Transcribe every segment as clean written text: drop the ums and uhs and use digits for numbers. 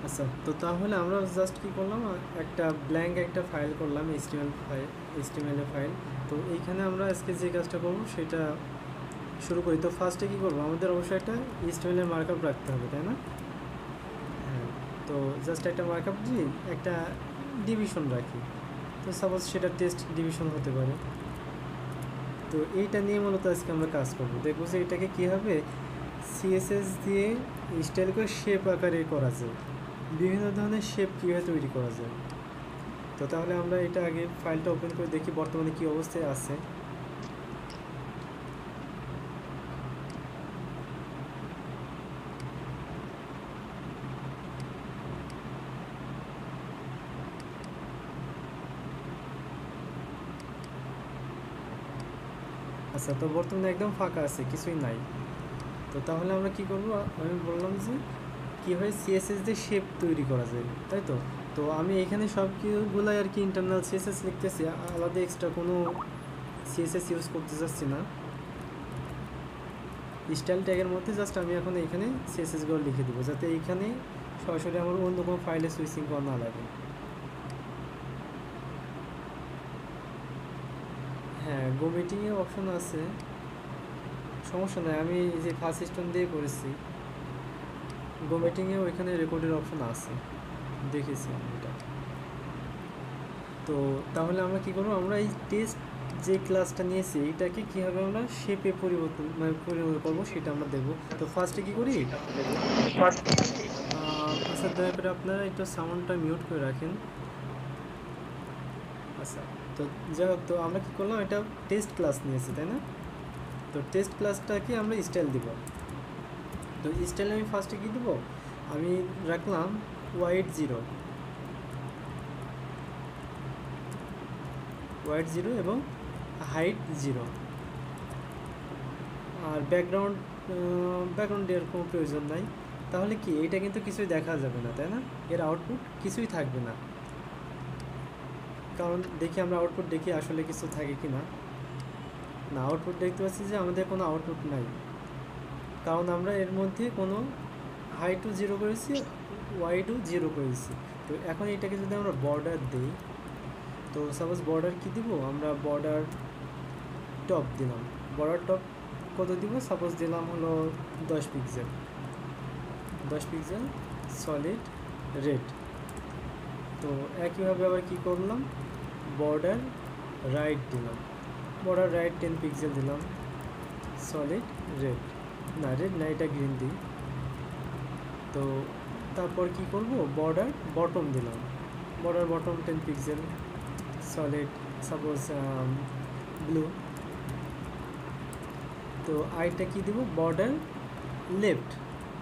আচ্ছা, তো তাহলে আমরা জাস্ট কি করলাম, একটা ব্ল্যাঙ্ক একটা ফাইল করলাম, এইচটিএমএল এর ফাইল। তো এইখানে আমরা আজকে যে কাজটা করবো সেটা শুরু করি। তো ফার্স্টে কী করবো, আমাদের অবশ্যই একটা এইচটিএমএল এর মার্কআপ রাখতে হবে, তাই না? হ্যাঁ, তো জাস্ট একটা মার্কআপ দিয়ে একটা ডিভিশন রাখি। তো সাপোজ সেটা টেস্ট ডিভিশন হতে পারে। তো এইটা নিয়ে মূলত আজকে আমরা কাজ করবো, দেখবো যে এটাকে কীভাবে সিএসএস দিয়ে স্টাইল করে শেপ আকারে করা যায়, বিভিন্ন ধরনের শেপ কীভাবে তৈরি করা যায়। তো তাহলে আমরা এটা আগে ফাইলটা ওপেন করে দেখি বর্তমানে কী অবস্থায় আছে। আচ্ছা, তো বর্তমানে একদম ফাঁকা আছে, কিছুই নাই। তো তাহলে আমরা কি করব, আমি বললাম যে কীভাবে সিএসএস দিয়ে শেপ তৈরি করা যায়, তাই তো। তো আমি এখানে সব কিছুগুলাই আর কি ইন্টারনাল সিএসএস লিখতেছি, আলাদা এক্সট্রা কোনো সিএসএস ইউজ করতে চাচ্ছি না। স্টাইল ট্যাগের মধ্যে জাস্ট আমি এখন এখানে সিএসএসগুলো লিখে দেবো, যাতে এইখানে সরাসরি আমার অন্য কোনো ফাইলে সুইচিং করা না লাগে। হ্যাঁ, গো মিটিংয়ে অপশন আছে, সমস্যা নাই। আমি যে ফার্স্ট স্টোন দিয়ে করেছি গো মিটিংয়ে, ওইখানে রেকর্ডের অপশন আছে, দেখেছি আমি এটা। তো তাহলে আমরা কি করবো, আমরা এই টেস্ট যে ক্লাসটা নিয়েছি এইটাকে কীভাবে আমরা শেপে পরিবর্তন করবো সেটা আমরা দেখবো। তো ফার্স্টে কী করি, আচ্ছা দয়া করে আপনারা একটু সাউন্ডটা মিউট করে রাখেন। আচ্ছা, তো যাই হোক, তো আমরা কী করলাম, এটা টেস্ট ক্লাস নিয়েছি, তাই না? তো টেস্ট ক্লাসটাকে আমরা স্টাইল দিব। তো স্টাইলে আমি ফার্স্টে কী দেবো, আমি রাখলাম ওয়াইড জিরো এবং হাইট 0। আর ব্যাকগ্রাউন্ড দেওয়ার কোনো প্রয়োজন নাই। তাহলে কি এটা কিন্তু কিছুই দেখা যাবে না, তাই না? এর আউটপুট কিছুই থাকবে না। কারণ দেখি আমরা আউটপুট দেখি আসলে কিছু থাকে কি না। না, আউটপুট দেখতে পাচ্ছি যে আমাদের কোনো আউটপুট নাই, কারণ আমরা এর মধ্যে কোনো হাইটও 0 করেছি, ওয়াইডও 0 করেছি। তো এখন এটাকে যদি আমরা বর্ডার দিই, তো সাপোজ বর্ডার কী দিব, আমরা বর্ডার টপ দিলাম। বর্ডার টপ কত দিব, সাপোজ দিলাম হলো 10 পিক্সেল সলিড রেড। তো একইভাবে আবার কি করলাম, বর্ডার রাইট দিলাম, বর্ডার রাইট 10 পিক্সেল দিলাম, সলিড রেড না, এটা গ্রিন দিই। তো তারপর কি করব, বর্ডার বটম দিলাম, border bottom 10 pixel, solid suppose blue. তো আইটা কি দেব, বর্ডার লেফট,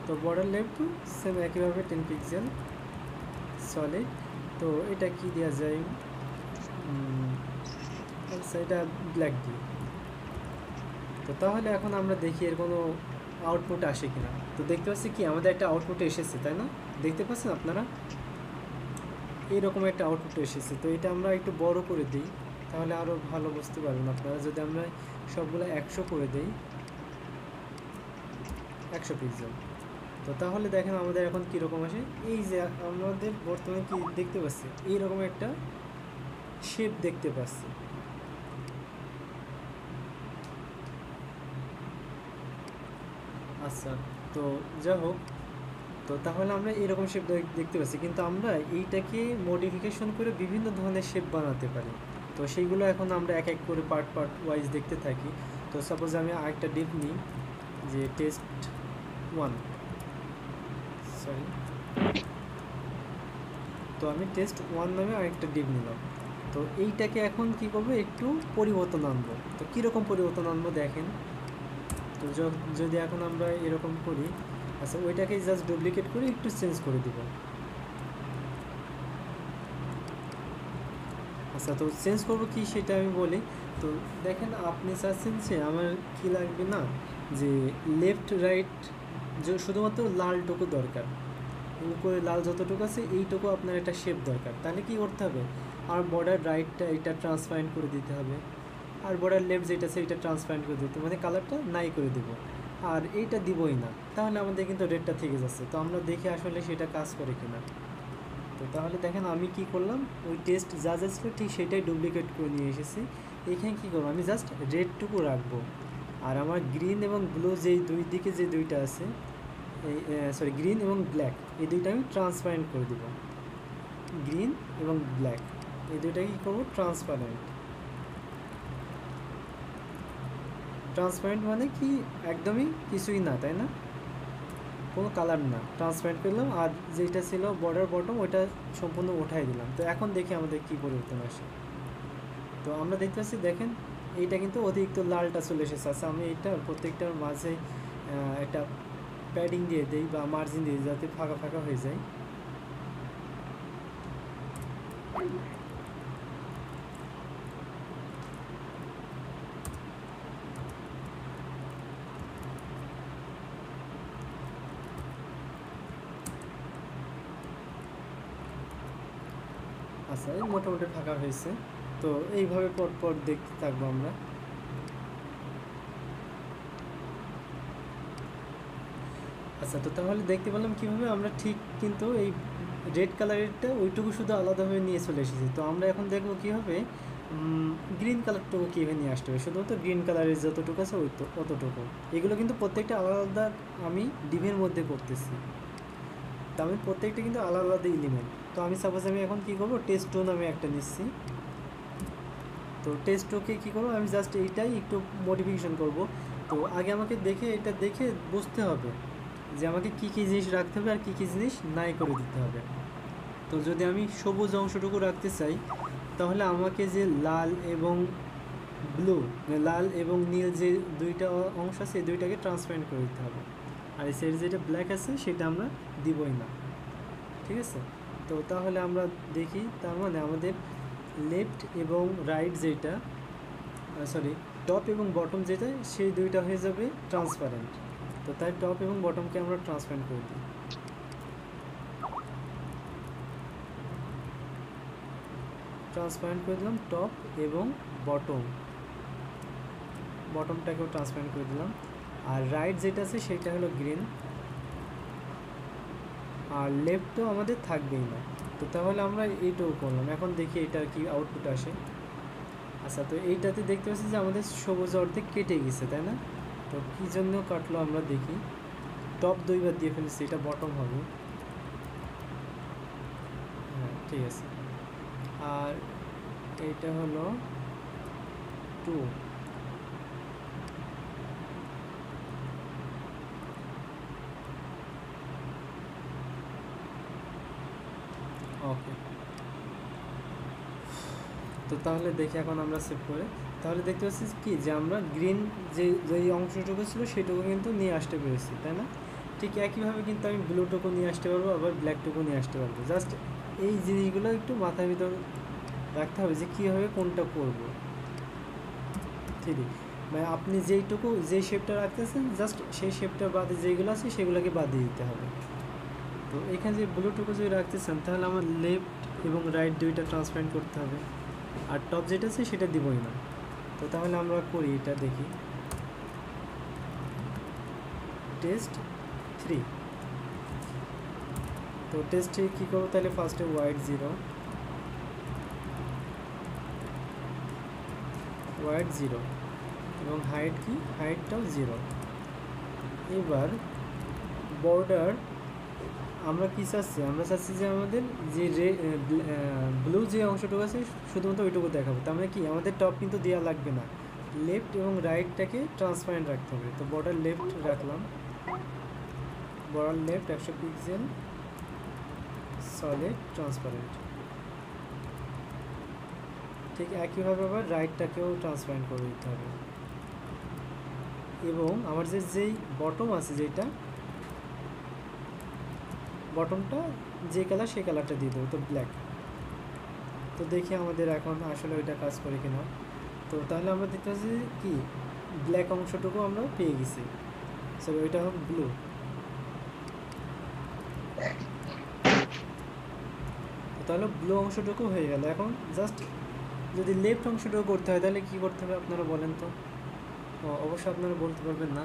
তো বর্ডার লেফট সেম একইভাবে 10 পিক্সেল, সলিড। তো এটা কি দেওয়া যায়, আচ্ছা এটা ব্ল্যাক দিই। তো তাহলে এখন আমরা দেখি এর কোনো আউটপুট আসে কিনা। তো দেখতে পাচ্ছি কি আমাদের একটা আউটপুট এসেছে, তাই না? দেখতে পাচ্ছেন আপনারা, এইরকম একটা আউটপুট এসেছে। তো এটা আমরা একটু বড় করে দিই, তাহলে আরও ভালো বুঝতে পারবেন আপনারা। যদি আমরা সবগুলো 100 করে দিই, 100 পিক্সেল, তো তাহলে দেখেন আমাদের এখন কীরকম আসে। এই যে আমাদের বর্তমানে কি দেখতে পাচ্ছি, এইরকম একটা শেপ দেখতে পাচ্ছি। আচ্ছা, তো যা হোক, তো তাহলে আমরা এরকম শেপ দেখতে পাচ্ছি, কিন্তু আমরা এইটাকে মডিফিকেশন করে বিভিন্ন ধরনের শেপ বানাতে পারি। তো সেইগুলো এখন আমরা এক এক করে পার্ট ওয়াইজ দেখতে থাকি। তো সাপোজ আমি আরেকটা ডিপ নিই, যে টেস্ট 1, সরি, তো আমি টেস্ট 1 নামে আরেকটা ডিপ নিলাম। তো এইটাকে এখন কি করবো, একটু পরিবর্তন আনবো। তো কীরকম পরিবর্তন আনবো দেখেন। তো যদি এখন আমরা এরকম করি, আচ্ছা ওইটাকে জাস্ট ডুপ্লিকেট করে একটু চেঞ্জ করে দিব। আচ্ছা, তো চেঞ্জ করবো কি সেটা আমি বলি। তো দেখেন, আপনি চাচ্ছেন যে আমার কি লাগবে না, যে লেফট রাইট শুধুমাত্র লালটুকু দরকার, উপরে লাল যতটুকু আছে এইটুকু আপনার একটা শেপ দরকার। তাহলে কি করতে হবে, আর বর্ডার রাইটটা এটা ট্রান্সপারেন্ট করে দিতে হবে, আর বর্ডার লেফট যেটা আছে এটা ট্রান্সপারেন্ট করে দিতে, মানে কালারটা নাই করে দেবো। আর এইটা দিবই না, তাহলে আমাদের কিন্তু রেডটা থেকে যাচ্ছে। তো আমরা দেখি আসলে সেটা কাজ করে কিনা। তো তাহলে দেখেন আমি কি করলাম, ওই টেস্ট যা যা ছিল ঠিক সেটাই ডুপ্লিকেট করে নিয়ে এসেছি। এইখানে কী করবো, আমি জাস্ট রেডটুকু রাখবো, আর আমার গ্রিন এবং ব্লু যেই দুই দিকে যে দুইটা আছে, এই সরি গ্রিন এবং ব্ল্যাক, এই দুইটা আমি ট্রান্সপারেন্ট করে দেব। গ্রিন এবং ব্ল্যাক এই দুইটা কী করবো, ট্রান্সপারেন্ট। ট্রান্সপারেন্ট মানে কি, একদমই কিছুই না, তাই না, কোনো কালার না, ট্রান্সপারেন্ট করলাম। আর যেটা ছিল বর্ডার বটম ওইটা সম্পূর্ণ উঠাই দিলাম। তো এখন দেখি আমাদের কী পরিবর্তন আসে। তো আমরা দেখতে পাচ্ছি, দেখেন এইটা কিন্তু অতিরিক্ত লালটা চলে এসেছে। আচ্ছা আমি এইটা প্রত্যেকটার মাঝে একটা প্যাডিং দিয়ে দিই বা মার্জিন দিয়ে দিই, যাতে ফাঁকা ফাঁকা হয়ে যায়। আচ্ছা এই মোটামুটি ফাঁকা হয়েছে। তো এইভাবে পর দেখতে থাকবো আমরা। আচ্ছা তো তাহলে দেখতে পেলাম কীভাবে আমরা ঠিক কিন্তু এই রেড কালারেরটা ওইটুকু শুধু আলাদাভাবে নিয়ে চলে এসেছি। তো আমরা এখন দেখবো কীভাবে গ্রিন কালারটুকু কীভাবে নিয়ে আসতে হবে। শুধুমাত্র গ্রিন কালারের যতটুকু আছে ওই তো অতটুকু, এগুলো কিন্তু প্রত্যেকটা আলাদা আলাদা আমি ডিভের মধ্যে করতেছি। তো আমি প্রত্যেকটা কিন্তু আলাদা আলাদা এলিমেন্ট। তো আমি সাপোজ আমি এখন কী করবো, টেস্ট টু নামে একটা নিচ্ছি। তো টেস্ট টুকে কী করবো, আমি জাস্ট এইটাই একটু মডিফিকেশন করব। তো আগে আমাকে এটা দেখে বুঝতে হবে যে আমাকে কী কী জিনিস রাখতে হবে আর কী কী জিনিস নাই করে দিতে হবে। তো যদি আমি সবুজ অংশটুকু রাখতে চাই, তাহলে আমাকে যে লাল এবং ব্লু, লাল এবং নীল যে দুইটা অংশ আছে এই দুইটাকে ট্রান্সপারেন্ট করে দিতে হবে। আর এই সাইডে যেটা ব্ল্যাক আছে সেটা আমরা দিবই না, ঠিক আছে। তো তাহলে আমরা দেখি, তার মানে আমাদের লেফট এবং রাইট যেটা, সরি টপ এবং বটম যেটা, সেই দুইটা হয়ে যাবে ট্রান্সপারেন্ট। তো তাই টপ এবং বটমকে আমরা ট্রান্সপারেন্ট করে দিই। ট্রান্সপারেন্ট করে দিলাম টপ এবং বটমটাকেও ট্রান্সপারেন্ট করে দিলাম। আর রাইট যেটা আছে সেটা হলো গ্রিন, আর লেফট তো আমাদের থাকবেই না। তো তাহলে আমরা এইটাও করলাম। এখন দেখি এটার কি আউটপুট আসে। আচ্ছা তো এইটাতে দেখতে পাচ্ছি যে আমাদের সবুজ অর্ধেক কেটে গেছে, তাই না। তো কী জন্য কাটলো আমরা দেখি, টপ দুইবার দিয়ে ফেলেছি, এটা বটম হবে। হ্যাঁ ঠিক আছে। আর এইটা হলো 2, ওকে। তো তাহলে দেখি এখন আমরা সেভ করে, তাহলে দেখতে পাচ্ছি কি যে আমরা গ্রিন যেই অংশটুকু ছিল সেটুকু কিন্তু নিয়ে আসতে পেরেছি, তাই না। ঠিক একইভাবে কিন্তু আমি ব্লুটুকু নিয়ে আসতে পারবো, আবার ব্ল্যাকটুকু নিয়ে আসতে পারবো। জাস্ট এই জিনিসগুলো একটু মাথার ভিতর রাখতে হবে যে কীভাবে কোনটা করবো। ঠিক মানে আপনি যেই শেপটা রাখতেছেন জাস্ট সেই শেপটা বাদে যেইগুলো আছে সেগুলোকে বাদ দিয়ে দিতে হবে। তো এখানে যে ব্লুটুকু যদি রাখতেছেন তাহলে আমার লেফট এবং রাইট দুইটা ট্রান্সপারেন্ট করতে হবে, আর টপ যেটা আছে সেটা দিবই না। তো তাহলে আমরা করি, এটা দেখি টেস্ট 3। তো টেস্ট 3 কী করবো, তাহলে ফার্স্টে হোয়াইট 0 এবং হাইট কি, হাইটটাও 0। এবার বর্ডার আমরা কী চাচ্ছি, আমরা চাচ্ছি যে আমাদের যে ব্লু যে অংশটুকু আছে শুধুমাত্র ওইটুকু দেখাবো। তার মানে কি আমাদের টপ কিন্তু দেওয়া লাগবে না, লেফট এবং রাইটটাকে ট্রান্সপারেন্ট রাখতে হবে। তো বর্ডার লেফট রাখলাম, border left 100 pixel solid transparent. ঠিক একইভাবে আবার রাইটটাকেও ট্রান্সপারেন্ট করে দিতে হবে। এবং আমার যেই বটম আছে, যেটা বটমটা যে কালার সেই কালারটা দিয়ে দেবো, তো ব্ল্যাক। তো দেখি আমাদের এখন আসলে ওইটা কাজ করে কিনা। তো তাহলে আমরা দেখতে পাচ্ছি কি ব্ল্যাক অংশটুকু আমরা পেয়ে গেছি, সো ওইটা হোক ব্লু। তাহলে ব্লু অংশটুকু হয়ে গেল। এখন জাস্ট যদি লেফট অংশটুকু করতে হয় তাহলে কী করতে হবে আপনারা বলেন তো। অবশ্যই আপনারা বলতে পারবেন না।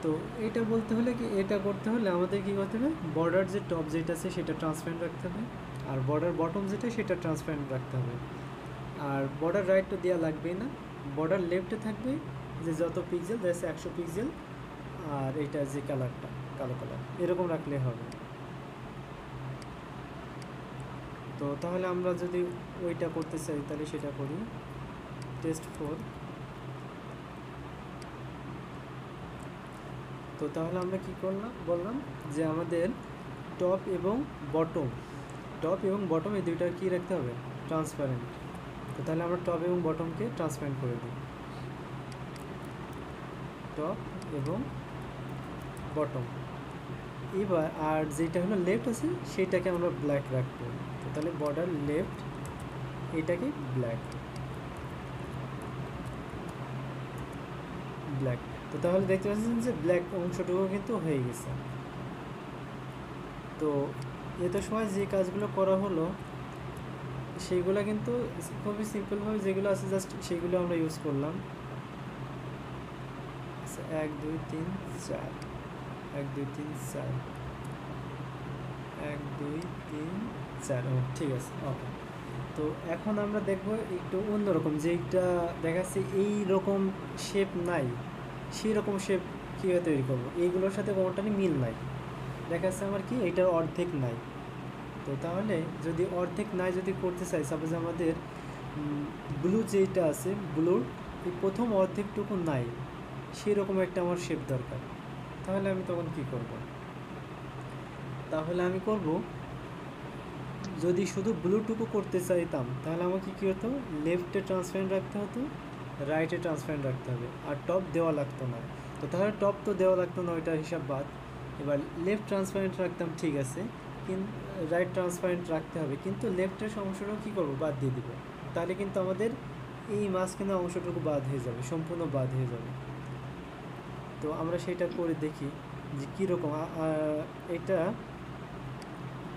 তো এটা বলতে হলে কি, এটা করতে হলে আমাদের কী করতে হবে, বর্ডার যে টপ যেটা আছে সেটা ট্রান্সপারেন্ট রাখতে হবে, আর বর্ডার বটম যেটা সেটা ট্রান্সপারেন্ট রাখতে হবে। আর বর্ডার রাইট তো দেওয়া লাগবেই না, বর্ডার লেফটে থাকবে যে যত পিক্সেল দ্যাটস 100 পিক্সেল, আর এটা যে কালারটা কালো কালার এরকম রাখলে হবে। তো তাহলে আমরা যদি ওইটা করতে চাই তাহলে সেটা করি, টেস্ট 4। তো তাহলে আমরা কি করলাম, বললাম যে আমাদের টপ এবং বটম এই দুইটা কি রাখতে হবে, ট্রান্সপারেন্ট। তো তাহলে আমরা টপ এবং বটমকে ট্রান্সপারেন্ট করে দিই, টপ এবং বটম। এবার আর যেটা হলো লেফট আছে সেইটাকে আমরা ব্ল্যাক রাখবো। তো তাহলে বর্ডার লেফট এটাকে ব্ল্যাক। তো তাহলে দেখতে পাচ্ছেন যে ব্ল্যাক অংশটুকু কিন্তু হয়ে গেছে। তো এত সময় যে কাজগুলো করা হলো সেইগুলো কিন্তু খুবই সিম্পলভাবে যেগুলো আছে জাস্ট সেইগুলো আমরা ইউজ করলাম। 1 2 3 4 1 2 3 4 1 2 3 4 ঠিক আছে, ওকে। তো এখন আমরা দেখব একটু অন্যরকম, যেটা দেখাচ্ছে এই রকম শেপ নাই সেই রকম শেপ কীভাবে তৈরি করবো, এইগুলোর সাথে কোনোটারই মিল নাই, দেখাচ্ছে আমার কি এইটার অর্ধেক নাই। তো তাহলে যদি অর্ধেক নাই যদি করতে চাই, সাপোজ আমাদের ব্লু যেটা আছে ব্লুর এই প্রথম অর্ধেকটুকু নাই, সেরকম একটা আমার শেপ দরকার। তাহলে আমি তখন কি করব, তাহলে আমি করব যদি শুধু ব্লুটুকু করতে চাইতাম তাহলে আমাকে কী হতো, লেফটে ট্রান্সপারেন্ট রাখতে হতো, রাইটে ট্রান্সপারেন্ট রাখতে হবে, আর টপ দেওয়া লাগতো না। তো তাহলে টপ তো দেওয়া লাগতো না, ওইটার হিসাব বাদ। এবার লেফট ট্রান্সপারেন্ট রাখতাম, ঠিক আছে, কিন্তু রাইট ট্রান্সপারেন্ট রাখতে হবে, কিন্তু লেফটের অংশটাও কী করবো, বাদ দিয়ে দিব। তাহলে কিন্তু আমাদের এই মাঝখানে অংশটুকু বাদ হয়ে যাবে, সম্পূর্ণ বাদ হয়ে যাবে। তো আমরা সেটা করে দেখি যে কীরকম এটা।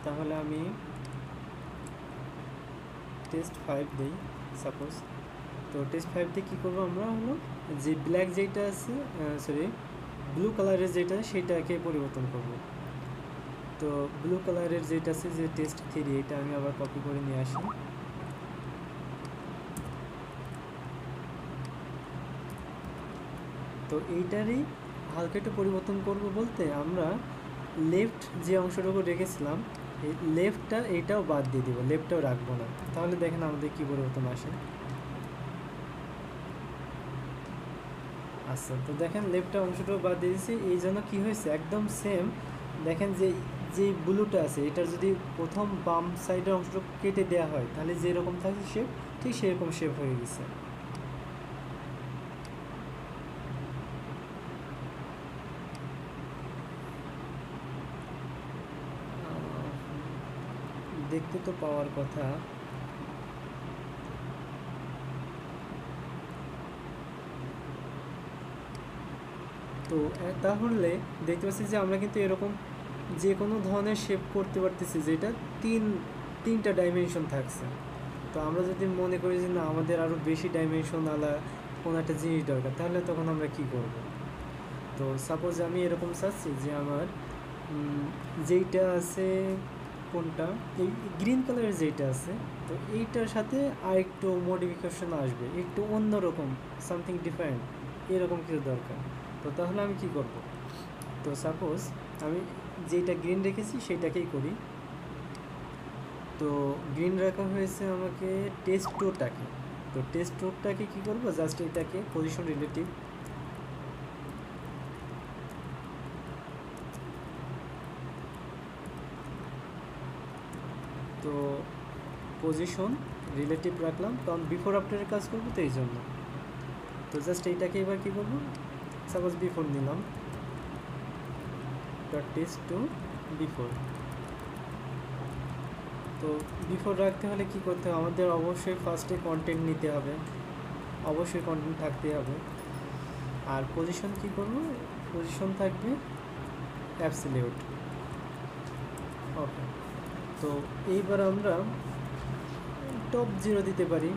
তাহলে আমি টেস্ট 5 দিই সাপোজ। তো টেস্ট 5 দিয়ে কী করবো আমরা, হলো যে ব্ল্যাক যেটা আছে ব্লু কালারের যেটা সেটাকে পরিবর্তন করব। তো ব্লু কালারের যেটা আছে যে টেস্ট 3, এটা আমি আবার কপি করে নিয়ে আসি। তো এইটারই হালকা একটু পরিবর্তন করব বলতে আমরা লেফট যে অংশটুকু রেখেছিলাম এই লেফটটা এইটাও বাদ দিয়ে দিব, লেফটটাও রাখবো না। তাহলে দেখেন আমাদের কী পরিবর্তন আসে। আচ্ছা, তো দেখেন লেফটটা অংশটাও বাদ দিয়ে দিয়েছি, এই জন্য কী হয়েছে একদম সেম। দেখেন যে যে ব্লুটা আছে এটার যদি প্রথম বাম সাইডের অংশটা কেটে দেওয়া হয় তাহলে যেরকম থাকে শেপ, ঠিক সেরকম শেপ হয়ে গেছে। দেখতে তো পাওয়ার কথা। তো তাহলে দেখতে পাচ্ছি যে আমরা কিন্তু এরকম যে কোনো ধরনের শেপ করতে পারতেছি, যেটা তিনটা ডাইমেনশন থাকছে। তো আমরা যদি মনে করি যে না আমাদের আরও বেশি ডাইমেনশনাল কোনো একটা জিনিস দরকার, তাহলে তখন আমরা কি করব। তো সাপোজ আমি এরকম চাচ্ছি যে আমার যেইটা আছে কোনটা, এই গ্রিন কালারের যেটা আছে, তো এইটার সাথে আর একটু মডিফিকেশন আসবে, একটু অন্যরকম সামথিং ডিফারেন্ট, এরকম কিছু দরকার। তো তাহলে আমি কি করব, তো সাপোজ আমি যেটা গ্রিন রেখেছি সেইটাকেই করি। তো গ্রিন রাখা হয়েছে আমাকে টেস্ট 2টাকে। তো টেস্ট 2টাকে কী করবো, জাস্ট এটাকে পজিশন রিলেটিভ, তো পজিশন রিলেটিভ রাখলাম, কারণ বিফোর আফটারের কাজ করবো তো এই জন্য। তো জাস্ট এইটাকে এবার কী করবো, সাপোজ বিফোর নিলাম, ডট টেস্ট 2 বিফোর। তো বিফোর রাখতে হলে কি করতে হবে, আমাদের অবশ্যই ফার্স্টে কন্টেন্ট নিতে হবে, অবশ্যই কন্টেন্ট থাকতে হবে। আর পজিশন কি করব, পজিশন থাকবে অ্যাবসলিউট। ওকে, তো এইবার আমরা টপ 0 দিতে পারি,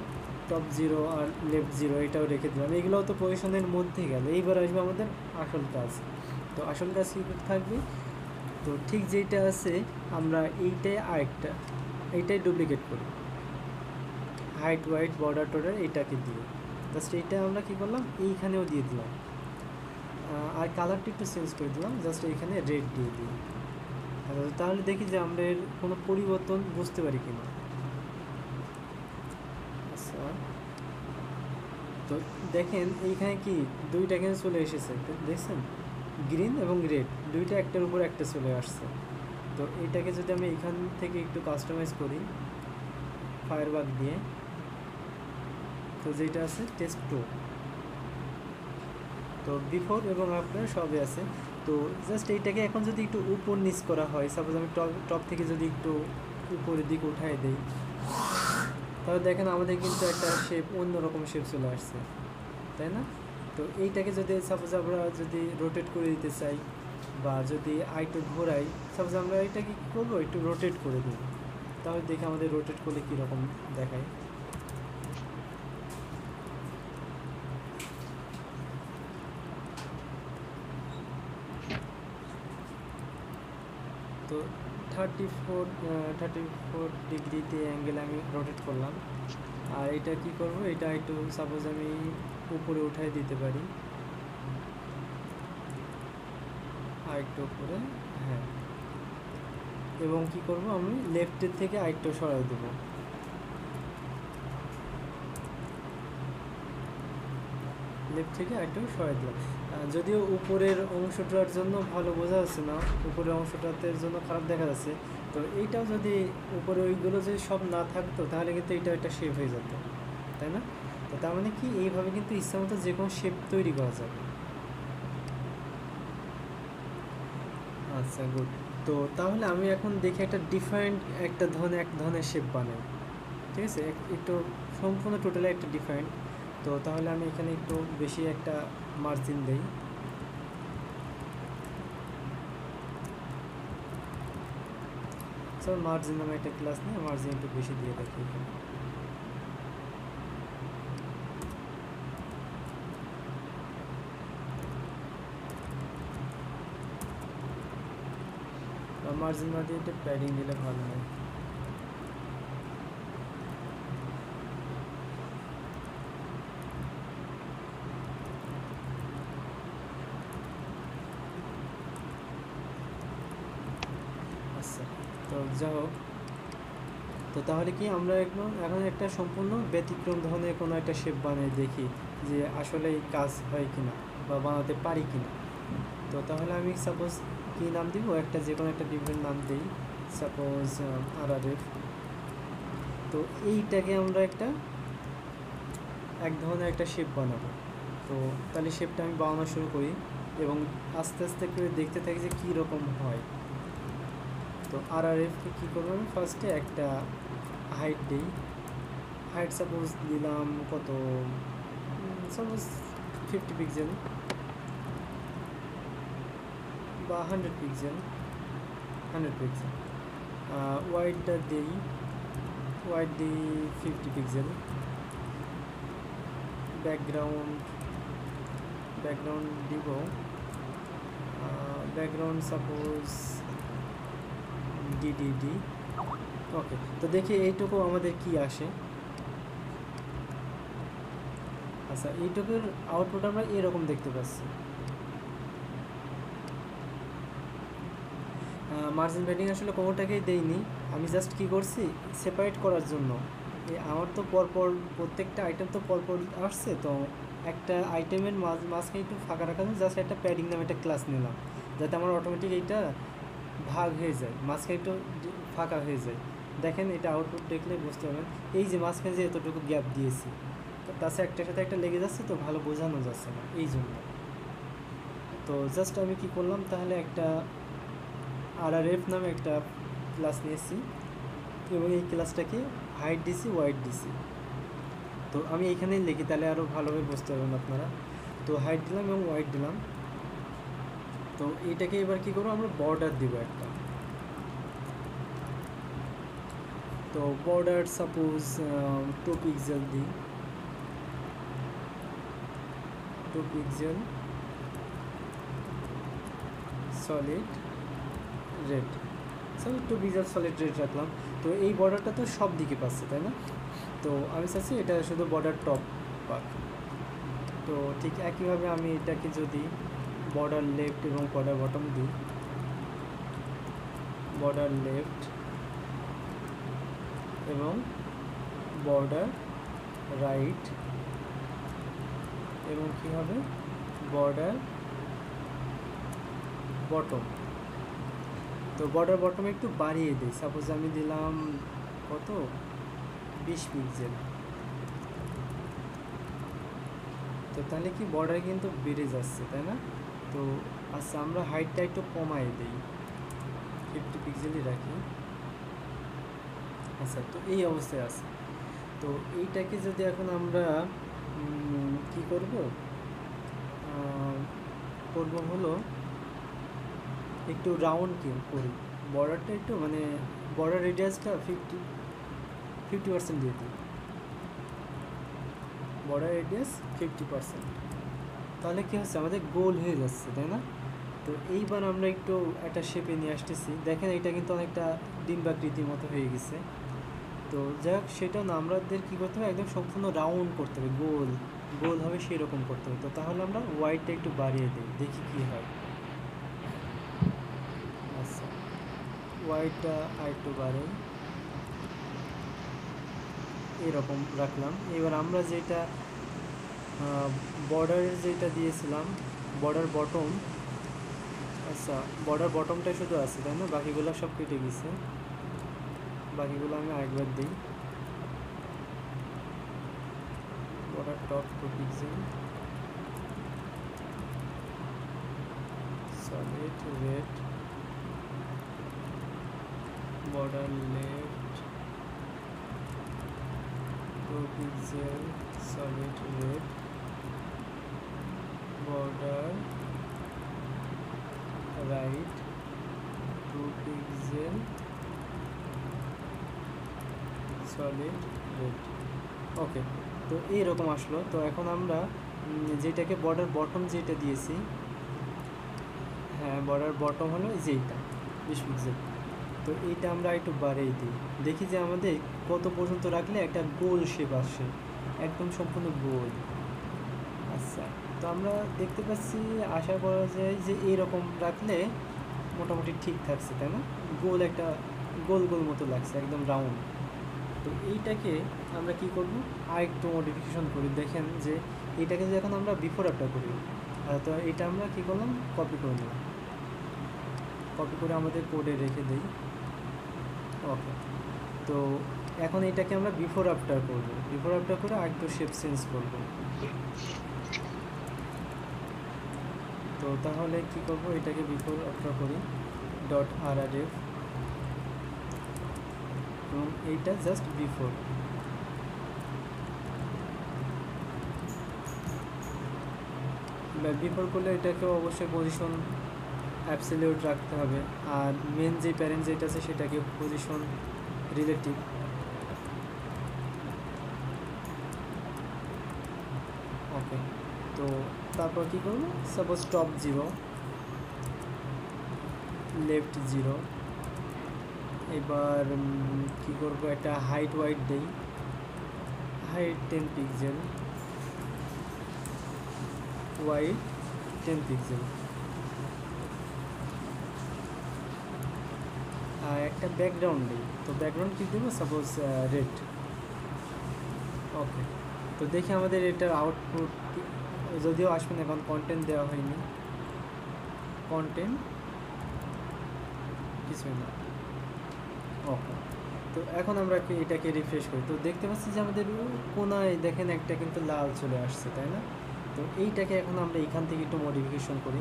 টপ 0 আর লেফট 0 এটাও রেখে দিলাম, এগুলোও তো পজিশনের মধ্যে গেল। এইবার আসবে আমাদের আসল কাজ, তো আসল কাজ কী থাকবে, তো ঠিক যেটা আছে আমরা এইটাই ডুপ্লিকেট করি, হাইট ওয়াইট বর্ডার টর্ডার এইটাকে দিয়ে জাস্ট এইটা আমরা কী করলাম এইখানেও দিয়ে দিলাম, আর কালারটা একটু চেঞ্জ করে দিলাম, জাস্ট এইখানে রেড দিয়ে দিই। তাহলে দেখি যে আমরা এর কোনো পরিবর্তন বুঝতে পারি কিনা। আচ্ছা, তো দেখেন এইখানে কি দুইটা এখানে চলে এসেছে, দেখছেন গ্রিন এবং রেড দুইটা একটার উপর একটা চলে আসছে। তো এইটাকে যদি আমি এখান থেকে একটু কাস্টমাইজ করি ফায়ারবাগ দিয়ে, তো যেটা আছে টেস্ট 2, তো বিফোর এবং আফটার সবই আছে। তো জাস্ট এইটাকে এখন যদি একটু উপর নিচ করা হয়, সাপোজ আমি টপ থেকে যদি একটু উপরের দিকে উঠাই দিই, তাহলে দেখেন আমাদের কিন্তু একটা শেপ, অন্যরকম শেপ চলে আসছে, তাই না? তো এইটাকে যদি সাপোজ আমরা যদি রোটেট করে দিতে চাই বা যদি আইটু ঘোরাই, সাপোজ আমরা এটাকে কী করবো একটু রোটেট করে দেবো, তাহলে দেখে আমাদের রোটেট করলে কীরকম দেখায়। তো 34 ডিগ্রিতে অ্যাঙ্গেল আমি রোটেট করলাম। আর এটা কি করব, এটা একটু সাপোজ আমি উপরে উঠাই দিতে পারি, আর একটু উপরে, হ্যাঁ, এবং কি করব আমি লেফটের থেকে আরেকটু সরাই দেব, লেফট থেকে আরেকটু সরাই দিলাম। যদিও উপরের অংশটার জন্য ভালো বোঝা যাচ্ছে না, উপরের অংশটাতে জন্য খারাপ দেখা যাচ্ছে। তো এইটাও যদি উপরে ওইগুলো যদি সব না থাকতো তাহলে কিন্তু এইটা একটা শেপ হয়ে যেত, তাই না? তো তার মানে কি এইভাবে কিন্তু ইচ্ছা মতো যে কোনো শেপ তৈরি করা যাবে। আচ্ছা, গুড। তো তাহলে আমি এখন দেখি একটা ডিফারেন্ট এক ধরনের শেপ বানাই, ঠিক আছে? একটু সম্পূর্ণ টোটালি একটা ডিফারেন্ট। তো তাহলে আমি এখানে একটু বেশি একটা মার্জিন দেই, স্যার মার্জিন নামে একটা ক্লাস নিয়ে মার্জিন একটু বেশি দিয়ে রাখি এখানে। মার্জিন না দিয়ে একটু প্যাডিং দিলে ভালো হয়। আচ্ছা, তো যাই হোক, তো তাহলে কি আমরা এখন একটা সম্পূর্ণ ব্যতিক্রম ধরনের কোনো একটা শেপ বানিয়ে দেখি যে আসলে কাজ হয় কিনা বা বানাতে পারি কিনা। তো তাহলে আমি সাপোজ কী নাম দিব, একটা যে কোনো একটা ডিফারেন্ট নাম দিই, সাপোজ RRF। তো এইটাকে আমরা এক ধরনের একটা শেপ বানাবো। তো তাহলে শেপটা আমি বানানো শুরু করি এবং আস্তে আস্তে করে দেখতে থাকি যে কী রকম হয়। তো RRFকে কী করবো, আমি ফার্স্টে একটা হাইট দিই, হাইট সাপোজ দিলাম কত, সাপোজ 50 পিক্সেল বা 100 পিক্সেল, ওয়াইডটা দিই 50 পিক্সেল, ব্যাকগ্রাউন্ড দিব, ব্যাকগ্রাউন্ড সাপোজ DDD। ওকে, তো দেখি এইটুকু আমাদের কি আসে। আচ্ছা, এইটুকুর আউটপুট আমরা এরকম দেখতে পাচ্ছি। মার্জিন প্যাডিং আসলে কোনোটাকেই দেইনি, আমি জাস্ট কি করছি সেপারেট করার জন্য। আমার তো পরপর প্রত্যেকটা আইটেম তো পরপর আসছে, তো একটা আইটেমের মাঝখানে একটু ফাঁকা রাখার জন্য জাস্ট একটা প্যাডিং নামে একটা ক্লাস নিলাম, যাতে আমার অটোমেটিক এইটা ভাগ হয়ে যায়, মাঝখানে একটু ফাঁকা হয়ে যায়। দেখেন এটা আউটপুট দেখলে বুঝতে পারবেন, এই যে মাঝখানে যে এতটুকু গ্যাপ দিয়েছি, তো তাছাড়া একটার সাথে একটা লেগে যাচ্ছে, তো ভালো বোঝানো যাচ্ছে না এই জন্য। তো জাস্ট আমি কি করলাম, তাহলে একটা RRF নামে একটা ক্লাস নিয়েছি এবং এই ক্লাসটাকে হাইট দিছি, ওয়াইড দিছি। তো আমি এইখানেই লিখি, তাহলে আরও ভালোভাবে বুঝতে পারবেন আপনারা। তো হাইট দিলাম এবং ওয়াইড দিলাম। তো এইটাকে এবার কী করবো, আমরা বর্ডার দিব একটা। তো বর্ডার সাপোজ 2 পিক্সেল দিই, 2 পিক্সেল, সলিড রেড, একটু বিজার সলিড রেড রাখলাম। তো এই বর্ডারটা তো সব দিকে পাচ্ছে, তাই না? তো আমি চাচ্ছি এটা শুধু বর্ডার টপ পাক। তো ঠিক একইভাবে আমি এটাকে যদি বর্ডার লেফট এবং বর্ডার বটম দিই, বর্ডার লেফট এবং বর্ডার রাইট, এবং কী হবে বর্ডার বটম। তো বর্ডার বটমে একটু বাড়িয়ে দিই, সাপোজ আমি দিলাম কত 20 পিক্সেল। তো তাহলে কি বর্ডার কিন্তু বেড়ে যাচ্ছে, তাই না? তো আচ্ছা, আমরা হাইটটা একটু কমাই দিই, 50 পিক্সেলই রাখি। আচ্ছা, তো এই অবস্থায় আছে। তো এইটাকে যদি এখন আমরা কি করব হলো একটু রাউন্ড করি, বর্ডারটা একটু মানে বর্ডার রেডিয়াসটা 50% দিয়ে দিই, বর্ডার রেডিয়াস 50%। তাহলে কী হচ্ছে, আমাদের গোল হয়ে যাচ্ছে, তাই না? তো এইবার আমরা একটু একটা শেপে নিয়ে আসতেছি, দেখেন এটা কিন্তু অনেকটা ডিম্বাকৃতির মতো হয়ে গেছে। তো যাই হোক, সেটা না, আমাদের কী করতে হবে, একদম সম্পূর্ণ রাউন্ড করতে হবে, গোল হবে সেই রকম করতে হবে। তো তাহলে আমরা হোয়াইটটা একটু বাড়িয়ে দিই, দেখি কী হয়। আচ্ছা, হোয়াইটটা আর একটু বাড়ে, এরকম রাখলাম। এবার আমরা যেটা বর্ডারের যেটা দিয়েছিলাম বর্ডার বটম, আচ্ছা বর্ডার বটমটা শুধু আছে, তাই না? বাকিগুলো সব কেটে গেছে, বাকিগুলো আমি আরেকবার দিই। Border top 2 pixel, solid red, border left 2 pixel, solid red, border right 2 pixel, solid red. Okay, তো এইরকম আসলো। তো এখন আমরা যেটাকে বর্ডার বটম যেটা দিয়েছি, হ্যাঁ বর্ডার বটম হলো যেইটা 20 পিক্সেল, তো এইটা আমরা একটু বাড়িয়ে দিই, দেখি যে আমাদের কত পর্যন্ত রাখলে একটা গোল শেপ আসে, একদম সম্পূর্ণ গোল। আচ্ছা, তো আমরা দেখতে পাচ্ছি, আশা করা যায় যে এইরকম রাখলে মোটামুটি ঠিক থাকছে, তাই না? গোল একটা গোল মতো লাগছে, একদম রাউন্ড। তো এইটাকে আমরা কি করব, আর একটু মডিফিকেশন করি। দেখেন যে এইটাকে যদি এখন আমরা বিফোর আফটার করি, তো এটা আমরা কি করলাম, কপি করে নিলাম, কপি করে আমাদের কোডে রেখে দিই। ওকে, তো এখন এটাকে আমরা বিফোর আফটার করব, বিফোর আফটার করে আর একটু শেপ চেঞ্জ করব। তো তাহলে কি করব, এটাকে বিফোর আফটার করি ডট আরআরএফ, এবং এইটা জাস্ট বিফোর। বিফোর করলে এটাকে অবশ্যই পজিশন অ্যাবসলিউট রাখতে হবে, আর মেন যে প্যারেন্ট যেটা আছে সেটাকে পজিশন রিলেটিভ। ওকে, তো তারপর কী করবো, সাপোজ টপ 0, লেফট 0। এবার কী করবো, একটা হাইট ওয়াইড দেই, হাইট 10 পিক্সেল, ওয়াইড 10 পিক্সেল, আর একটা ব্যাকগ্রাউন্ড দিই। তো ব্যাকগ্রাউন্ড কী দেবো, সাপোজ রেড। ওকে, তো দেখি আমাদের এটার আউটপুট, যদিও আসবে না, এখন কন্টেন্ট দেওয়া হয়নি, কন্টেন্ট কিছুই না। ওকে, তো এখন আমরা এটাকে রিফ্রেশ করি, তো দেখতে পাচ্ছি যে আমাদের কোনায় দেখেন একটা কিন্তু লাল চলে আসছে, তাই না? তো এইটাকে এখন আমরা এখান থেকে একটু মডিফিকেশন করি।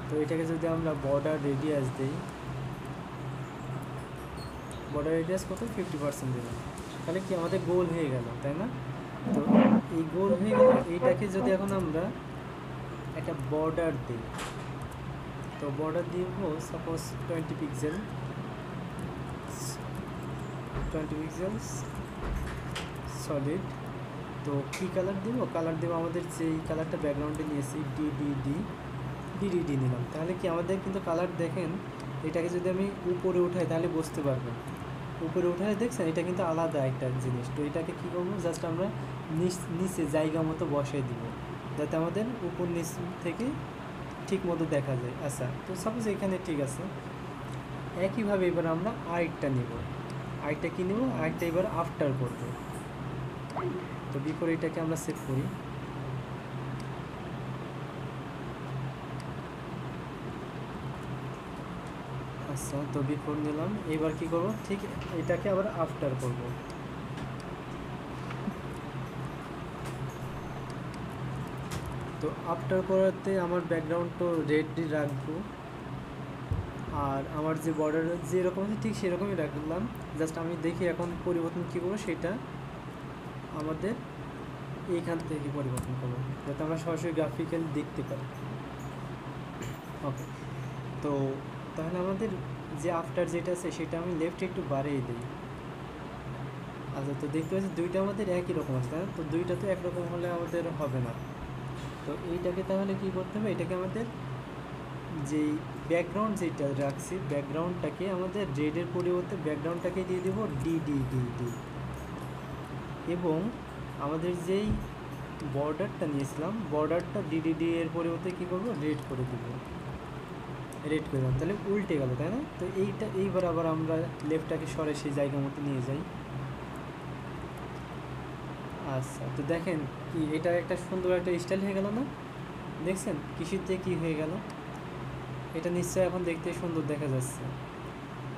তো এটাকে যদি আমরা বর্ডার রেডিয়াস দিই, বর্ডার রেডিয়াস কত, 50% দিলাম, তাহলে কি আমাদের গোল হয়ে গেল, তাই না? তো এই গোল হয়ে গেল, এইটাকে যদি এখন আমরা একটা বর্ডার দিই, তো বর্ডার দিব সাপোজ 20 পিক্সেল, 20 পিক্সেলস সলিড। তো কী কালার দেবো, কালার দেবো আমাদের যেই কালারটা ব্যাকগ্রাউন্ডে নিয়েছি, ডিডিডি পিডিডি নিলাম, তাহলে কি আমাদের কিন্তু কালার দেখেন, এটাকে যদি আমি উপরে উঠাই তাহলে বুঝতে পারবেন, উপরে উঠালে দেখছেন এটা কিন্তু আলাদা একটা জিনিস। তো এটাকে কী করবো, জাস্ট আমরা নিচে জায়গা মতো বসাই দিব, যাতে আমাদের উপর নিচ থেকে ঠিক মতো দেখা যায়। আচ্ছা, তো সাপোজ এখানে ঠিক আছে। একইভাবে এবার আমরা আরেকটা নিব, আরেকটা কী নেব, আরেকটা এবার আফটার করব। তো বিফোর এটাকে আমরা সেভ করি। আচ্ছা, তো বিফোর নিলাম, এবার কি করব, ঠিক এটাকে আবার আফটার করব। তো আফটার করাতে আমার ব্যাকগ্রাউন্ড তো রেডই রাখবো, আর আমার যে বর্ডার যেরকম আছে ঠিক সেরকমই রাখলাম। জাস্ট আমি দেখি এখন পরিবর্তন কী করবো, সেটা আমাদের এইখান থেকে পরিবর্তন করবো, যাতে আমরা সরাসরি গ্রাফিক্যাল দেখতে পাই। ওকে, তো তাহলে আমাদের যে আফটার যেটা আছে সেটা আমি লেফটে একটু বাড়িয়ে দিই। আচ্ছা, তো দেখতে পাচ্ছি দুইটা আমাদের একই রকম আছে, তাই না? তো দুইটা তো একরকম হলে আমাদের হবে না। তো এইটাকে তাহলে কী করতে হবে, এটাকে আমাদের যেই ব্যাকগ্রাউন্ড যেটা রাখছি, ব্যাকগ্রাউন্ডটাকে আমাদের রেডের পরিবর্তে ব্যাকগ্রাউন্ডটাকে দিয়ে দেবো ডি, এবং আমাদের যেই বর্ডারটা নিয়েছিলাম, বর্ডারটা ডি এর পরিবর্তে কী করবো, রেড করে দেবো, রেড করে দিলাম, তাহলে উল্টে গেল, তাই না? তো এইবার আবার আমরা লেফটটাকে সরে সেই জায়গা মতো নিয়ে যাই। আচ্ছা, তো দেখেন কি এটা একটা সুন্দর একটা স্টাইল হয়ে গেল না? দেখছেন কৃষিতে কি হয়ে গেল, এটা নিশ্চয়ই এখন দেখতে সুন্দর দেখা যাচ্ছে।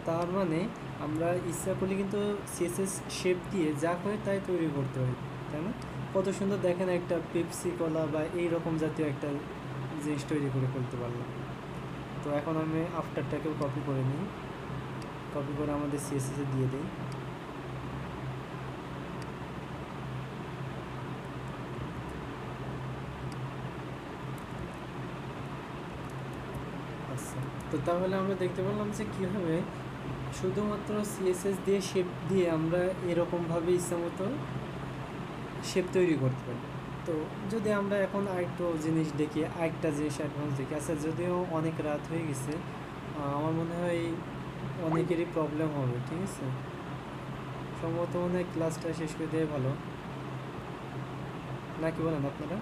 তার মানে আমরা ইচ্ছা করলে কিন্তু সিএসএস শেপ দিয়ে যা করে তাই তৈরি করতে হয়, তাই না? কত সুন্দর দেখেন, একটা পেপসি কলা বা এই রকম জাতীয় একটা জিনিস তৈরি করে ফেলতে পারলাম। তো এখন আমি আফটারটাকেও কপি করে নিই, কপি করে আমাদের সিএসএসে দিয়ে দিই। আচ্ছা, তো তাহলে আমরা দেখতে পেলাম যে কীভাবে শুধুমাত্র সিএসএস দিয়ে শেপ দিয়ে আমরা এরকমভাবে ইচ্ছা মতো শেপ তৈরি করতে পারি। তো যদি আমরা এখন আরেকটু জিনিস দেখি, আরেকটা জিনিস অ্যাডভান্স দেখি। আচ্ছা, যদিও অনেক রাত হয়ে গেছে, আমার মনে হয় অনেকেরই প্রবলেম হবে, ঠিক আছে? সম্ভবত মনে হয় ক্লাসটা শেষ করে দেওয়া ভালো, নাকি বলেন আপনারা?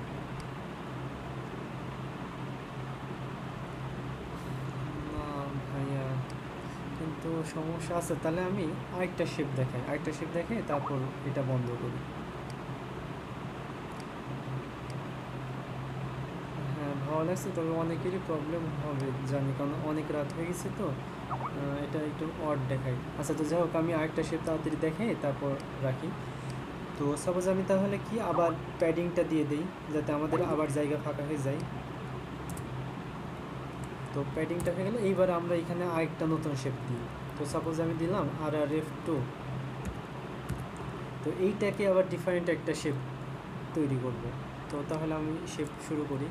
না ভাইয়া, কিন্তু সমস্যা আছে। তাহলে আমি আরেকটা শেপ দেখাই, তারপর এটা বন্ধ করি। হ্যাঁ, ভালো লাগছে, তবে অনেকেরই প্রবলেম হবে জানি, কারণ অনেক রাত হয়ে গেছে তো এটা একটু অড দেখাই। আচ্ছা, তো যাই হোক, আমি আরেকটা শেপ তাড়াতাড়ি দেখাই তারপর রাখি। তো সাপোজ আমি তাহলে কি আবার প্যাডিংটা দিয়ে দিই, যাতে আমাদের আবার জায়গা ফাঁকা হয়ে যায়। তো প্যাডিংটা হয়ে গেলে এইবার আমরা এখানে আরেকটা নতুন শেপ দিই। তো সাপোজ আমি দিলাম RRF2। তো এইটাকে আবার ডিফারেন্ট একটা শেপ তৈরি করব। তো তাহলে আমি শেপ শুরু করি।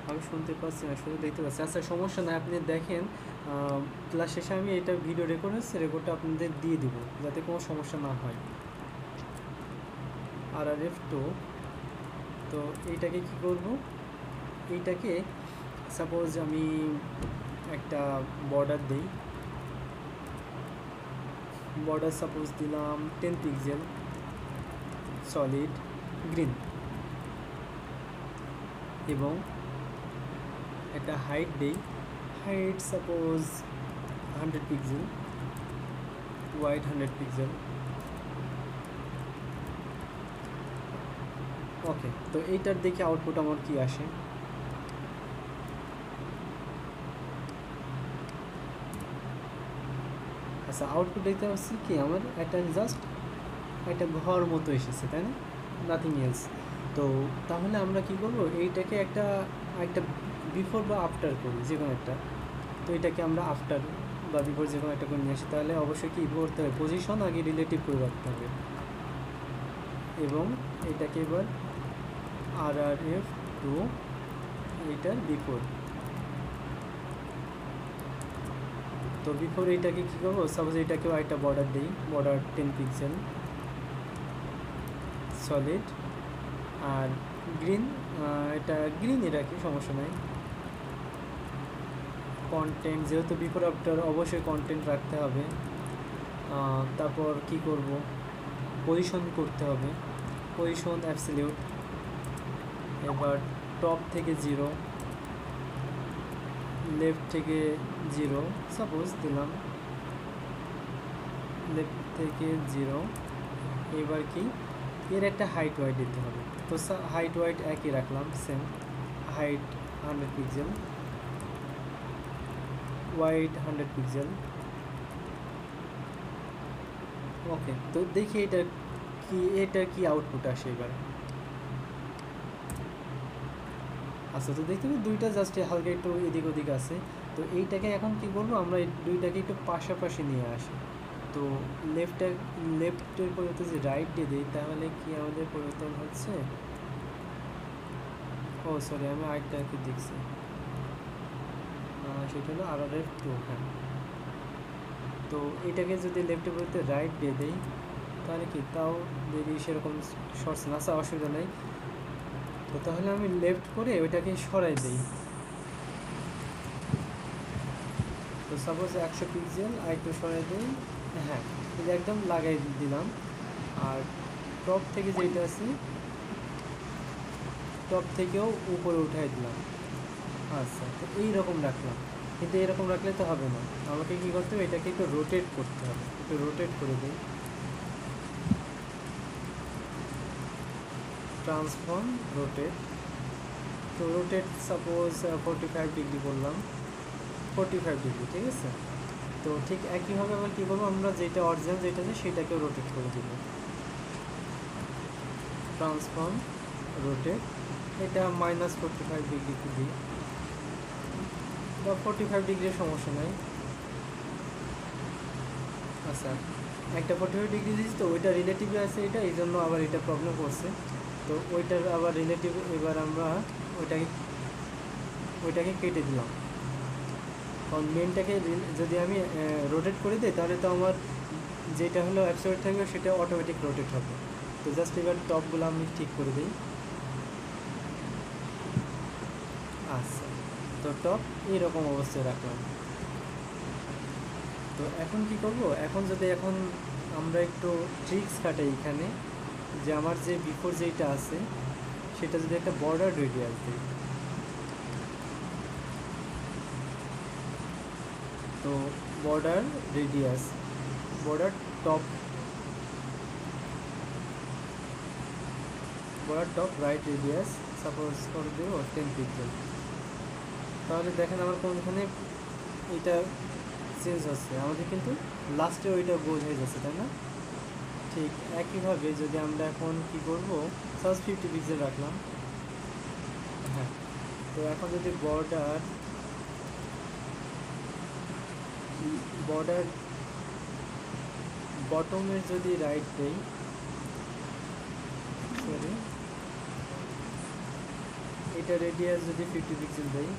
আমি শুনতে পাচ্ছি না, শুধু দেখতে পাচ্ছি। আচ্ছা, সমস্যা নাই, আপনি দেখেন ক্লাস শেষে আমি এটা ভিডিও রেকর্ড হচ্ছে, রেকর্ডটা আপনাদের দিয়ে দিব, যাতে কোনো সমস্যা না হয়। RRF2। তো এইটাকে কি করব, এইটাকে সাপোজ আমি একটা বর্ডার দিই, বর্ডার সাপোজ দিলাম 10 পিক্সেল সলিড গ্রিন, এবং একটা হাইট দিই, height suppose 100 pixel, wide 100 pixel. Okay, তো এইটার দেখি আউটপুট আমার কি আসে। আচ্ছা, আউটপুট দেখতে পাচ্ছি কি আমার একটা জাস্ট একটা ঘর মতো এসেছে, তাই না? Nothing else. তো তাহলে আমরা কি করব, এইটাকে একটা বিফোর বা আফটার করি, যে কোনো একটা। তো এটাকে আমরা আফটার বা বিফোর যে কোনো একটা করে নিয়ে আসি। তাহলে অবশ্যই কী করতে হবে, পজিশন আগে রিলেটিভ করে রাখতে হবে, এবং এটাকে এবার RRF2 এইটার বিফোর। তো বিফোর এইটাকে কী করবো, সাপোজ এইটাকেও একটা বর্ডার দিই, বর্ডার 10 পিক্সেল সলিড, আর গ্রিন, এটা গ্রিনই রাখি, সমস্যা নাই। কন্টেন্ট, যেহেতু বিফোর আফটার অবশ্যই কন্টেন্ট রাখতে হবে। তারপর কি করব, পজিশন করতে হবে, পজিশন অ্যাবসলিউট। এবার টপ থেকে 0, লেফট থেকে 0 সাপোজ দিলাম, লেফট থেকে 0। এবার কি এর একটা হাইট ওয়াইট দিতে হবে, তো হাইট ওয়াইট একই রাখলাম, same height 100 pixel, wide 100 pixel. Okay, তো দেখি এটা কি আউটপুট আসে এবার। আচ্ছা, তো দেখতে পাচ্ছি দুইটা জাস্ট হালকা একটু এদিক ওদিক আছে। তো এইটাকে এখন কি করবো, আমরা এই দুইটাকে একটু পাশাপাশি নিয়ে আসি। তো লেফটের পরিবর্তে যদি রাইট দিয়ে দিই, তাহলে কি আমাদের পরিবর্তন হচ্ছে? ও সরি, আমি আরেকটাকে দেখছি, সেটা হলো RRF2। হ্যাঁ, তো এটাকে যদি লেফটের পরিবর্তে রাইট দিয়ে দেই, তাহলে কি তাও যদি সেরকম শর্টস না, আসা অসুবিধা নেই। তো তাহলে আমি লেফট করে ওইটাকে সরাই দিই। তো সাপোজ 100 পিক্সেল আর একটু সরাই দিই, হ্যাঁ এটা একদম লাগাই দিলাম। আর টপ থেকে যেটা আছে, টপ থেকেও উপরে উঠাই দিলাম। আচ্ছা, তো এইরকম রাখলাম, কিন্তু এরকম রাখলে তো হবে না, আমাকে কী করতে হবে, এটাকে একটু রোটেট করতে হবে। একটু রোটেট করে দিই, ট্রান্সফর্ম রোটেট। তো রোটেট সাপোজ 45 ডিগ্রি করলাম, 45 ডিগ্রি, ঠিক আছে। তো ঠিক একইভাবে আবার কী করবো, আমরা যেটা অরিজিনাল যেটা আছে সেটাকেও রোটেট করে দেবো, ট্রান্সফর্ম রোটেট। এটা -45 ডিগ্রি দিই, বা 45 ডিগ্রির সমস্যা নাই। আচ্ছা, একটা 45 ডিগ্রি দিচ্ছি, তো ওইটা রিলেটিভ আছে এটা, এই জন্য আবার এটা প্রবলেম করছে। তো ওইটার আবার রিলেটিভ, এবার আমরা ওইটাকে কেটে দিলাম। কারণ মেনটাকে যদি আমি রোটেট করে দিই, তাহলে তো আমার যেটা হলো অ্যাবসলিউট থাকবে সেটা অটোমেটিক রোটেট হবে। তো জাস্ট এবার টপগুলো আমি ঠিক করে দিই। আচ্ছা, তো টপ এইরকম অবস্থায় রাখলাম। তো এখন কি করব, এখন আমরা একটু ট্রিক্স কাটাই এখানে, যে আমার যে বিফোর যেটা আছে সেটা যদি একটা বর্ডার রেডিয়াস দিই, তো border radius, border top right radius suppose করে দেবো 10 পিক্সেল। তাহলে দেখেন আমার কোনখানে এটা চেঞ্জ হচ্ছে, আমাদের কিন্তু লাস্টে ওইটা বোঝ হয়ে যাচ্ছে, তাই না? ঠিক একইভাবে যদি আমরা এখন কি করব, সাপোজ 50 পিক্সেল রাখলাম। হ্যাঁ, তো এখন যদি বর্ডার বটমের যদি রাইট দেই, সরি এটা রেডিয়াস যদি 50 পিক্সেল দেই,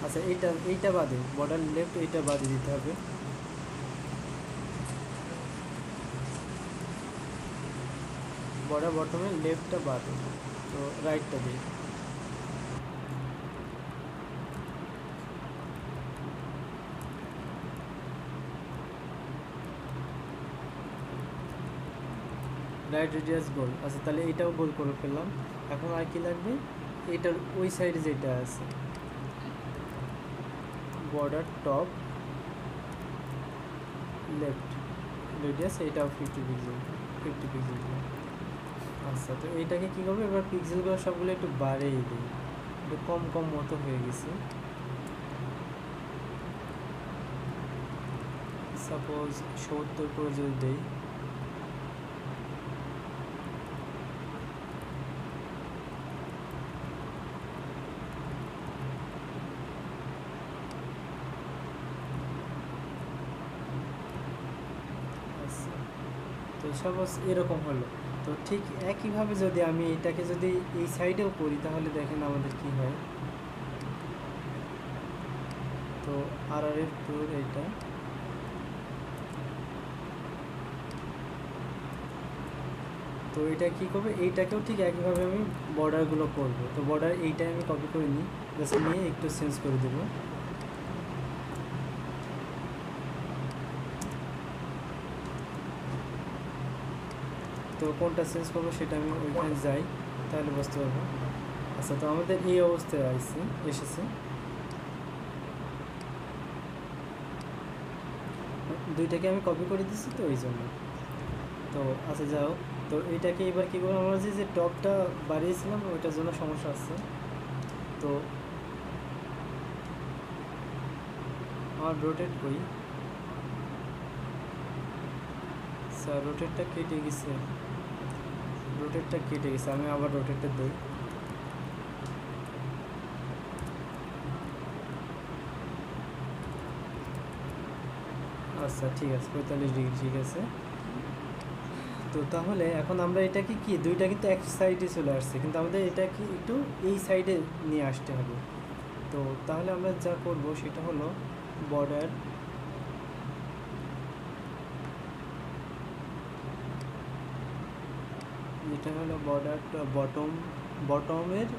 আচ্ছা এইটা বাদে বর্ডার লেফট এইটা বাদে দিতে হবে, বর্ডার বটমের লেফটটা বাদে, তো রাইটটা দিই। রাইট রেডিয়াস গোল, আচ্ছা তাহলে এইটাও গোল করে ফেললাম। এখন আর কি লাগবে, এইটার ওই সাইডে যেটা আছে বর্ডার টপ লেফট রেডিয়াস, এইটাও 50 পিক্সেল। আচ্ছা, তো এইটাকে কী করবো, এবার পিক্সেলগুলো সবগুলো একটু বাড়িয়ে দিই, একটু কম মতো হয়ে গেছে। সাপোজ 70 করে যদি দেই, তো সাপোজ এরকম হলো। তো ঠিক একইভাবে যদি আমি এটাকে যদি এই সাইডেও করি, তাহলে দেখেন আমাদের কি হয়। তো RRF টুর এইটা, তো এটা কী করবে, এইটাকেও ঠিক একইভাবে আমি বর্ডারগুলো করব। তো বর্ডার এইটাই আমি কপি করে নিই, জাস্ট নিয়ে একটু চেঞ্জ করে দেবো। তো কোনটা চেঞ্জ করবো সেটা আমি ওইখানে যাই, তাহলে বুঝতে পারবো। আচ্ছা, তো আমাদের এই অবস্থায় এসেছে, দুইটাকে আমি কপি করে দিচ্ছি তো এই জন্য। তো আচ্ছা যাও, তো এইটাকে এবার কী করবো, আমরা যে টপটা বাড়িয়েছিলাম ওইটার জন্য সমস্যা আছে। তো আমার রোটেট কই, স্যার রোটেটটা কেটে গেছে, আমি আবার রোটেটটা দিই। আচ্ছা ঠিক আছে, 45 ডিগ্রি ঠিক আছে। তো তাহলে এখন আমরা এটাকে কি দুইটা কিন্তু এক সাইডে চলে আসছে, কিন্তু আমাদের এটা কি একটু এই সাইডে নিয়ে আসতে হবে। তো তাহলে আমরা যা করব সেটা হলো বর্ডার, যেটা হলো বর্ডারটা বটমের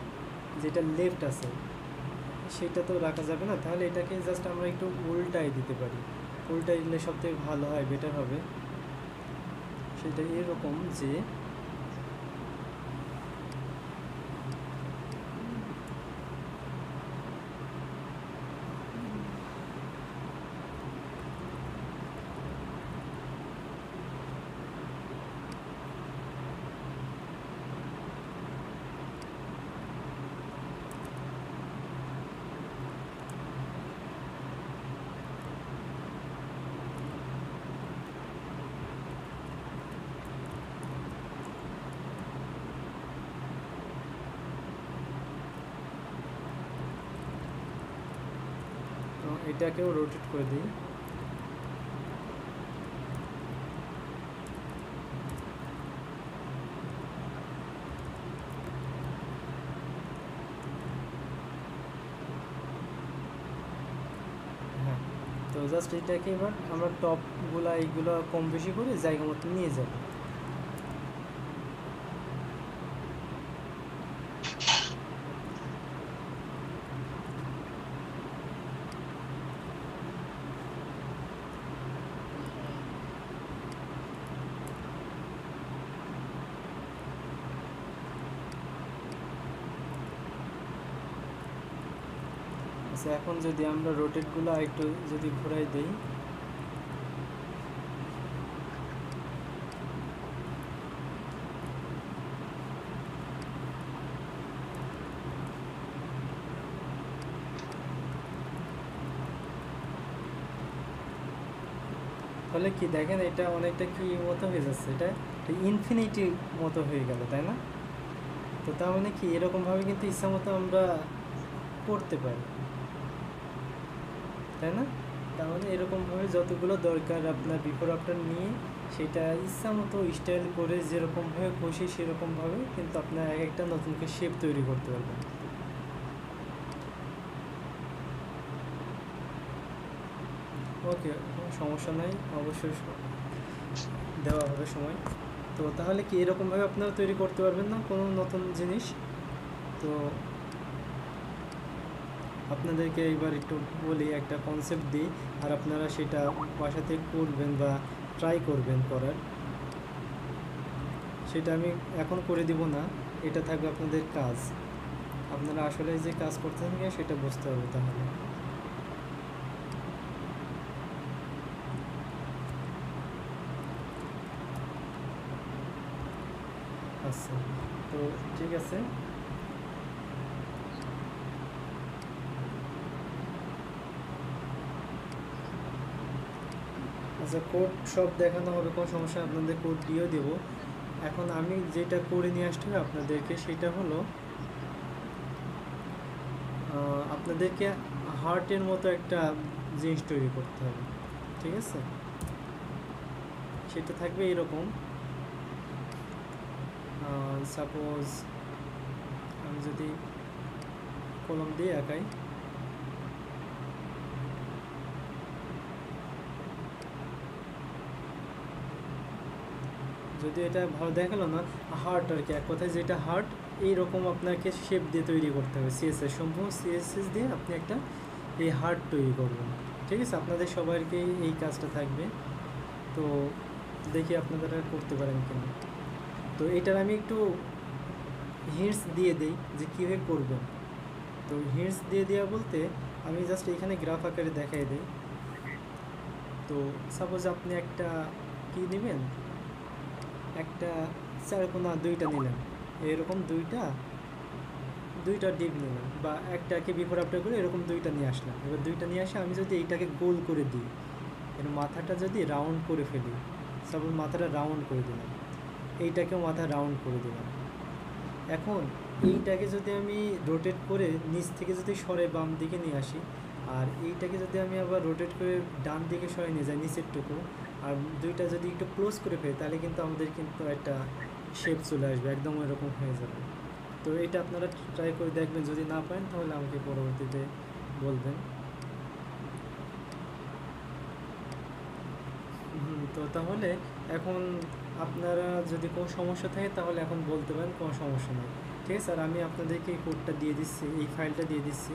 যেটা লেফট আছে সেটা তো রাখা যাবে না, তাহলে এটাকে জাস্ট আমরা একটু উল্টাই দিতে পারি। উল্টাই দিলে সবথেকে ভালো হয়, বেটার হবে। সেটা এরকম যে এটাকেও রোটেট করে দিই। হ্যাঁ, তো জাস্ট এটাকে এবার আমরা টপগুলা এইগুলো কম বেশি করে জায়গা মতো নিয়ে যাব। আচ্ছা, এখন যদি আমরা রোটেটগুলো একটু যদি ঘোরাই দিই, তাহলে কি দেখেন এটা অনেকটা কি মতো হয়ে যাচ্ছে, এটা ইনফিনিটির মতো হয়ে গেল, তাই না? তো তার মানে কি এরকমভাবে কিন্তু ইচ্ছা মতো আমরা করতে পারি, তাই না? তার মানে এরকমভাবে যতগুলো দরকার আপনার বিফোর আফটার নিয়ে সেটা ইচ্ছা মতো স্টাইল করে যেরকমভাবে খুশি সেরকমভাবে কিন্তু আপনার এক একটা নতুন করে শেপ তৈরি করতে পারবেন। ওকে, কোনো সমস্যা নাই, অবশ্যই দেওয়া হবে সময়। তো তাহলে কি এরকমভাবে আপনারা তৈরি করতে পারবেন না কোনো নতুন জিনিস? তো আপনাদেরকে এইবার একটু বলি, একটা কনসেপ্ট দিই, আর আপনারা সেটা বাসাতে করবেন বা ট্রাই করবেন করার। সেটা আমি এখন করে দিব না, এটা থাকবে আপনাদের কাজ, আপনারা আসলে যে কাজ করতেছেন কিনা সেটা বুঝতে হবে তাহলে। আচ্ছা, তো ঠিক আছে। আচ্ছা, কোড সব দেখানো হবে, কোনো সমস্যা, আপনাদের কোড দিয়েও দেবো। এখন আমি যেটা করে নিয়ে আসতে হবে আপনাদেরকে সেটা হলো আপনাদেরকে হার্টের মতো একটা জিনিস তৈরি করতে হবে, ঠিক আছে? সেটা থাকবে এরকম, সাপোজ আমি যদি কলম দিয়ে আঁকাই, যদি এটা ভালো দেখালো না, হার্ট আর কি, এক কথায় যেটা হার্ট এইরকম আপনাকে শেপ দিয়ে তৈরি করতে হবে। সিএসএস সম্পূর্ণ সিএসএস দিয়ে আপনি একটা এই হার্ট তৈরি করবেন। ঠিক আছে, আপনাদের সবাইকে এই কাজটা থাকবে। তো দেখি আপনারা করতে পারেন কিনা। তো এটার আমি একটু হিন্টস দিয়ে দিই যে কীভাবে করবেন। তো হিন্টস দিয়ে দেওয়া বলতে আমি জাস্ট এখানে গ্রাফ আকারে দেখাই দিই। তো সাপোজ আপনি একটা কি নেবেন, একটা চারকোনা দুইটা নিলেন, এরকম দুইটা ডিপ নিলাম, বা একটাকে বিফোর আফটার করে এরকম দুইটা নিয়ে আসলাম। এবার দুইটা নিয়ে আসে আমি যদি এইটাকে গোল করে দিই, এর মাথাটা যদি রাউন্ড করে ফেলি, সাপোজ মাথাটা রাউন্ড করে দিলাম, এইটাকেও মাথা রাউন্ড করে দিলাম। এখন এইটাকে যদি আমি রোটেট করে নিচ থেকে যদি সরে বাম দিকে নিয়ে আসি, আর এইটাকে যদি আমি আবার রোটেট করে ডান দিকে সরে নিয়ে যাই নিচেরটুকু, আর দুইটা যদি একটু ক্লোজ করে ফেলি, তাহলে কিন্তু আমাদের কিন্তু একটা শেপ চলে আসবে, একদম এরকম হয়ে যাবে। তো এটা আপনারা ট্রাই করে দেখবেন, যদি না পারেন তাহলে আমাকে পরবর্তীতে বলবেন। তো তাহলে এখন আপনারা যদি কোনো সমস্যা থাকে তাহলে এখন বলতে পারেন, কোনো সমস্যা নেই। ঠিক আছে, আর আমি আপনাদেরকে এই কোডটা দিয়ে দিচ্ছি, এই ফাইলটা দিয়ে দিচ্ছি,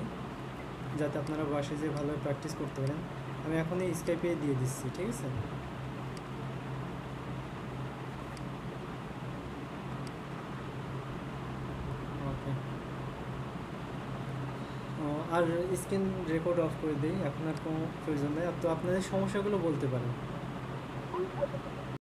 যাতে আপনারা বাসায় যেয়ে ভালোভাবে প্র্যাকটিস করতে পারেন। আমি এখন এই স্কাইপে দিয়ে দিচ্ছি। ঠিক আছে, ওকে। আর স্ক্রিন রেকর্ড অফ করে দিই, আপনার কোনো প্রয়োজন নেই। তো আপনাদের সমস্যাগুলো বলতে পারেন।